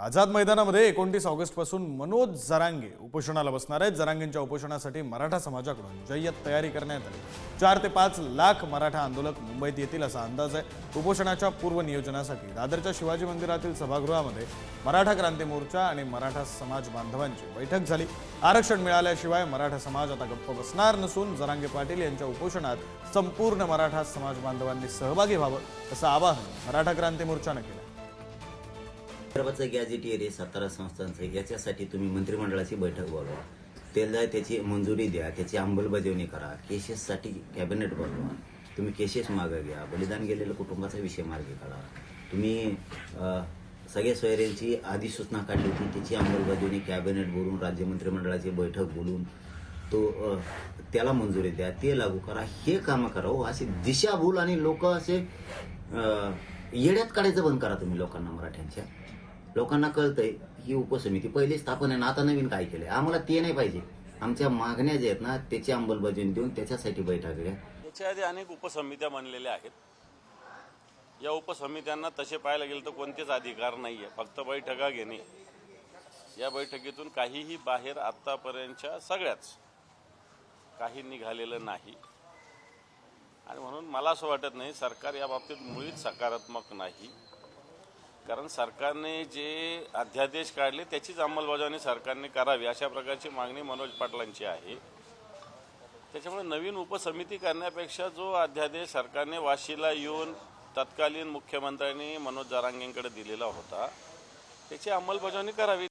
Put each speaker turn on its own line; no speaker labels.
आझाद मैदानामध्ये 29 ऑगस्टपासून मनोज जरांगे उपोषणाला बसणार आहेत। जरांगेंच्या उपोषणासाठी मराठा समाजाकडून जय्यत तयारी करण्यात आली। 4 ते 5 लाख मराठा आंदोलक मुंबईत येतील असा अंदाज आहे। उपोषणाच्या पूर्व नियोजनासाठी दादरच्या शिवाजी मंदिरातील सभागृहामध्ये मराठा क्रांती मोर्चा आणि मराठा समाज बांधवांची बैठक झाली। आरक्षण मिळाल्याशिवाय मराठा समाज आता गप्प बसणार नसून जरांगे पाटील यांच्या उपोषणात संपूर्ण मराठा समाज बांधवांनी सहभागी व्हावं असं आवाहन मराठा क्रांती मोर्चाने केलं।
विदर्भाचं गॅझेटियर आहे, 17 संस्थांचं, याच्यासाठी तुम्ही मंत्रिमंडळाची बैठक बोलवा, त्याला त्याची मंजुरी द्या, त्याची अंमलबजावणी करा। केसेससाठी कॅबिनेट बोलवा, तुम्ही केसेस मागे घ्या, बलिदान गेलेल्या कुटुंबाचा विषय मार्गी काढा। तुम्ही सगळ्या सोयऱ्यांची अधिसूचना काढली होती, त्याची अंमलबजावणी कॅबिनेट बोलून, राज्य मंत्रिमंडळाची बैठक बोलून तो त्याला मंजुरी द्या, ते लागू करा, हे कामं करा हो। अशी दिशाभूल आणि लोक असे येड्यात काढायचं बंद करा तुम्ही लोकांना। मराठ्यांच्या लोकांना कळतंय ही उपसमिती पहिली स्थापन आहे ना, आता नवीन काय केलंय आम्हाला ते नाही पाहिजे। आमच्या मागण्या ज्या आहेत ना त्याची अंमलबजावणी देऊन त्याच्यासाठी बैठक घ्या।
याच्या आधी अनेक उपसमित्या बनलेल्या आहेत। या उपसमित्यांना तसे पाहायला गेलं तर कोणतेच अधिकार नाहीये, फक्त बैठका घेणे। या बैठकीतून काहीही बाहेर आतापर्यंतच्या सगळ्याच काही निघालेलं नाही आणि म्हणून मला असं वाटत नाही सरकार या बाबतीत मुळीच सकारात्मक नाही। कारण सरकारने जे अध्यादेश काढले त्याचीच अंमलबजावणी सरकारने करावी अशा प्रकारची मागणी मनोज पाटलांची आहे। त्याच्यामुळे नवीन उपसमिती करण्यापेक्षा जो अध्यादेश सरकारने वाशीला येऊन तत्कालीन मुख्यमंत्र्यांनी मनोज जरांगेंकडे दिलेला होता त्याची अंमलबजावणी करावी।